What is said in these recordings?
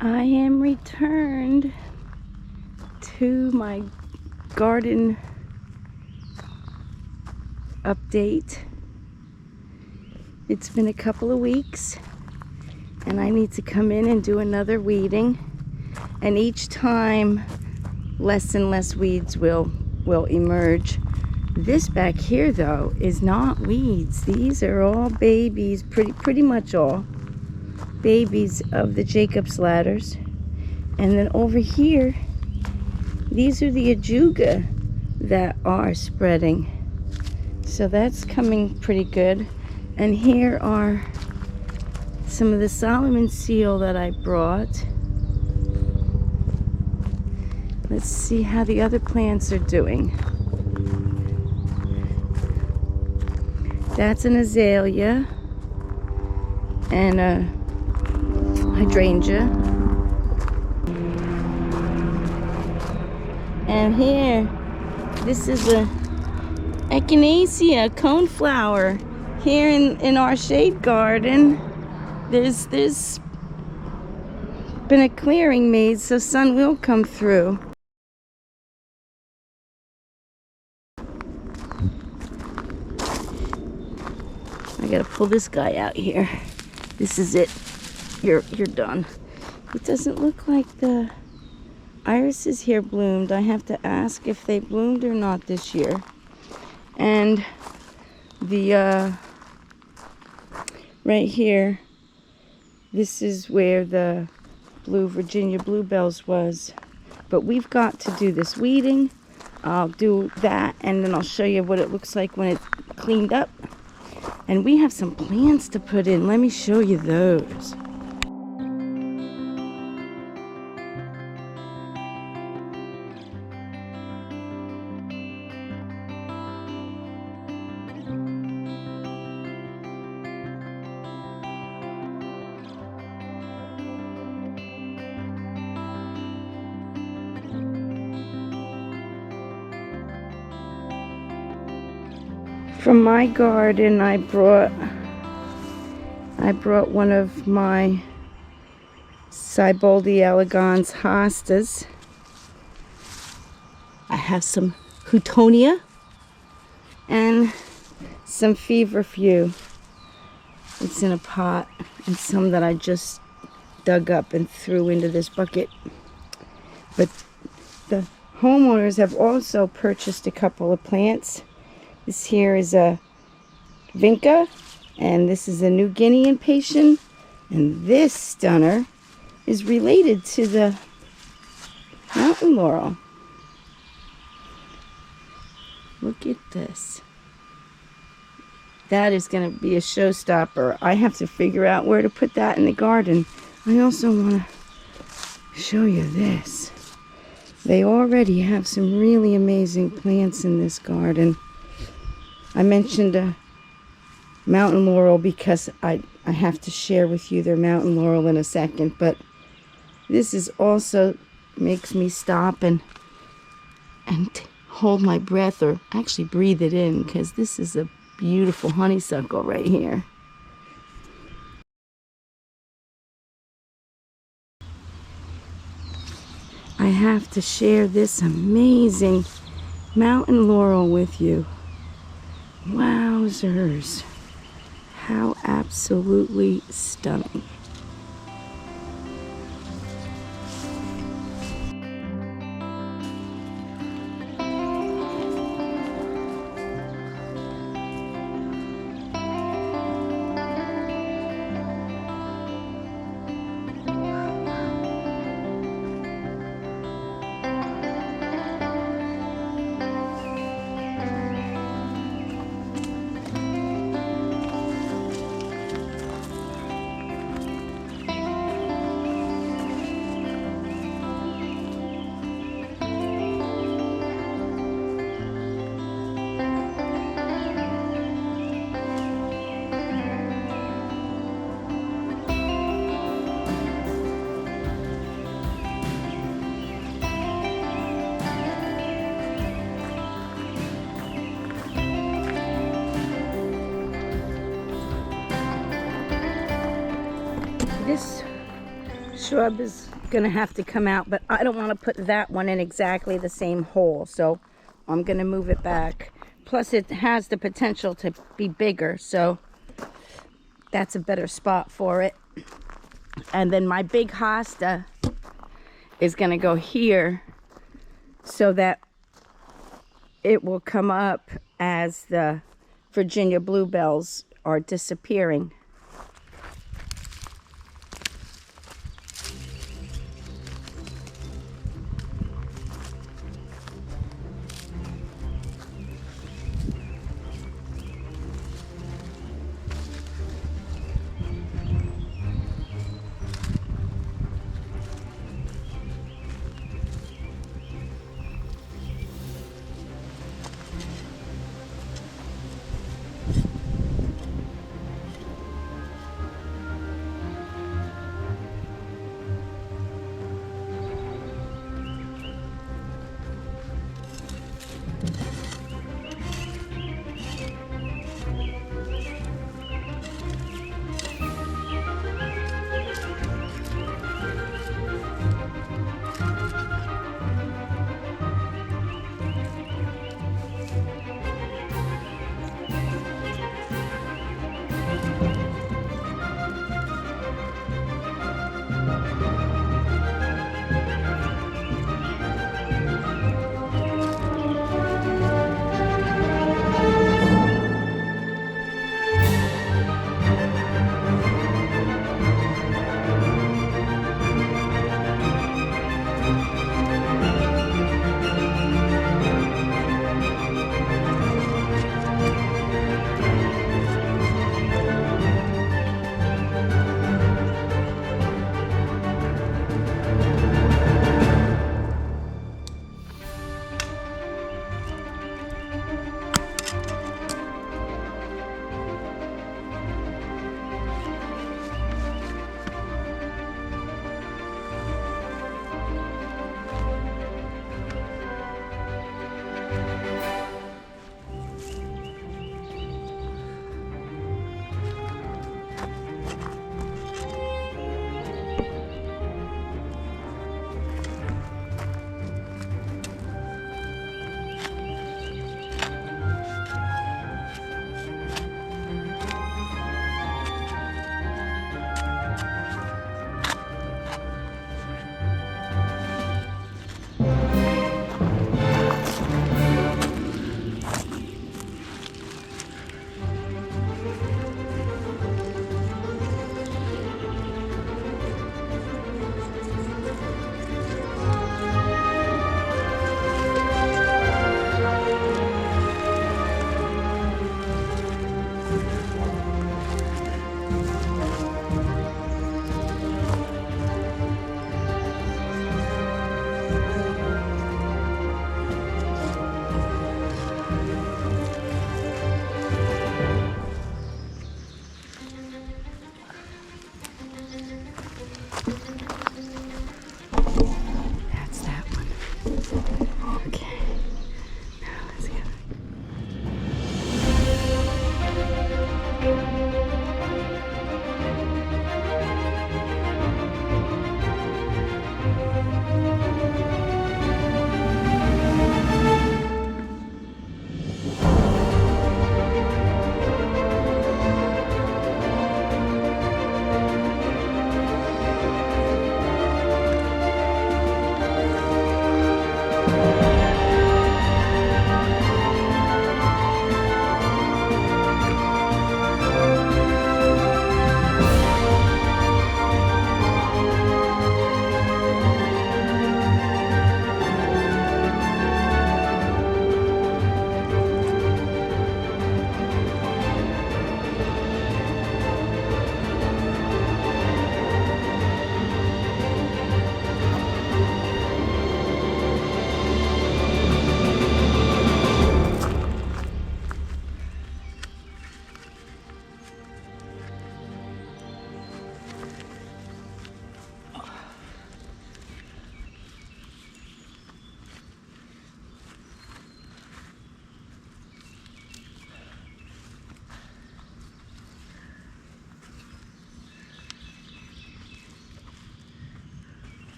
I am returned to my garden update. It's been a couple of weeks and I need to come in and do another weeding, and each time less and less weeds will emerge. This back here though is not weeds. These are all babies, pretty much all babies of the Jacob's ladders. And then over here, these are the ajuga that are spreading. So that's coming pretty good. And here are some of the Solomon seal that I brought. Let's see how the other plants are doing. That's an azalea and a hydrangea. And here, this is a echinacea coneflower. Here in our shade garden, there's been a clearing made so sun will come through. I gotta pull this guy out here. This is it. You're done. It doesn't look like the irises here bloomed. I have to ask if they bloomed or not this year. And the right here, this is where the blue Virginia bluebells was. But we've got to do this weeding. I'll do that and then I'll show you what it looks like when it's cleaned up. And we have some plants to put in. Let me show you those. From my garden, I brought one of my Cyboldi elegans hostas. I have some houtonia and some feverfew. It's in a pot, and some that I just dug up and threw into this bucket. But the homeowners have also purchased a couple of plants. This here is a vinca, and this is a New Guinea impatient, and this stunner is related to the mountain laurel. Look at this. That is going to be a showstopper. I have to figure out where to put that in the garden. I also want to show you this. They already have some really amazing plants in this garden. I mentioned a mountain laurel because I have to share with you their mountain laurel in a second, but this is also makes me stop and hold my breath, or actually breathe it in, because this is a beautiful honeysuckle right here. I have to share this amazing mountain laurel with you. Wowzers, how absolutely stunning. This shrub is gonna have to come out, but I don't want to put that one in exactly the same hole, so I'm gonna move it back. Plus it has the potential to be bigger, so that's a better spot for it. And then my big hosta is gonna go here so that it will come up as the Virginia bluebells are disappearing.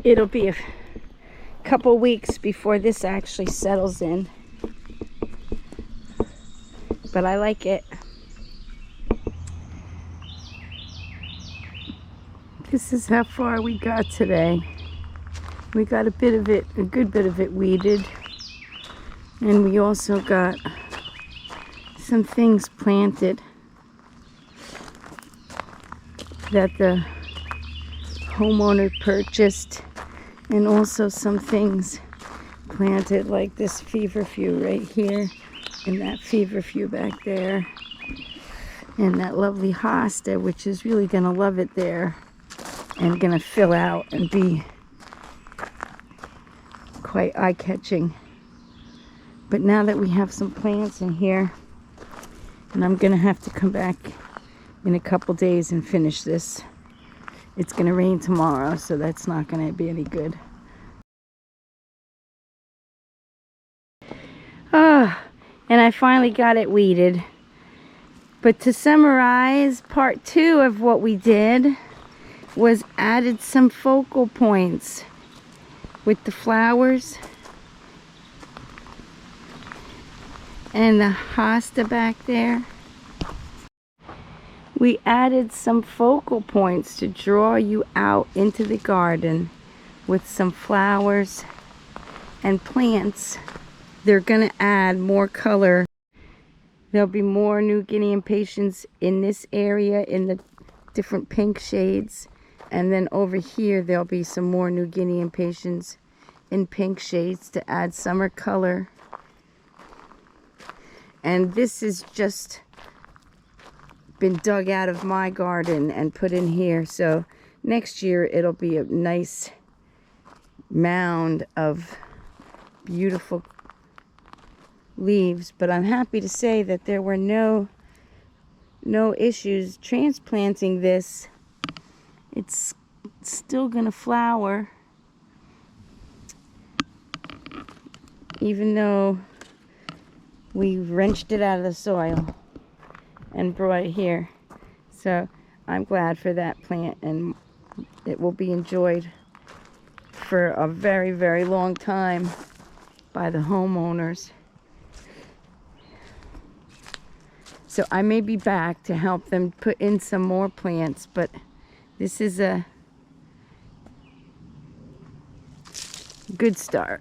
it'll be a couple weeks before this actually settles in. But I like it. This is how far we got today. We got a bit of it, a good bit of it weeded. And we also got some things planted that the homeowner purchased, and also some things planted like this feverfew right here, and that feverfew back there, and that lovely hosta, which is really gonna love it there and gonna fill out and be quite eye-catching. But now that we have some plants in here, and I'm gonna have to come back in a couple days and finish this. It's gonna rain tomorrow, so that's not gonna be any good. And I finally got it weeded. But to summarize, part 2 of what we did was added some focal points with the flowers and the hosta back there. We added some focal points to draw you out into the garden with some flowers and plants. They're gonna add more color. There'll be more New Guinea impatiens in this area in the different pink shades. And then over here, there'll be some more New Guinea impatiens in pink shades to add summer color. And this is just been dug out of my garden and put in here, so next year it'll be a nice mound of beautiful leaves. But I'm happy to say that there were no issues transplanting this. It's still gonna flower even though we wrenched it out of the soil and brought it here. So I'm glad for that plant, and it will be enjoyed for a very, very long time by the homeowners. So I may be back to help them put in some more plants, but this is a good start.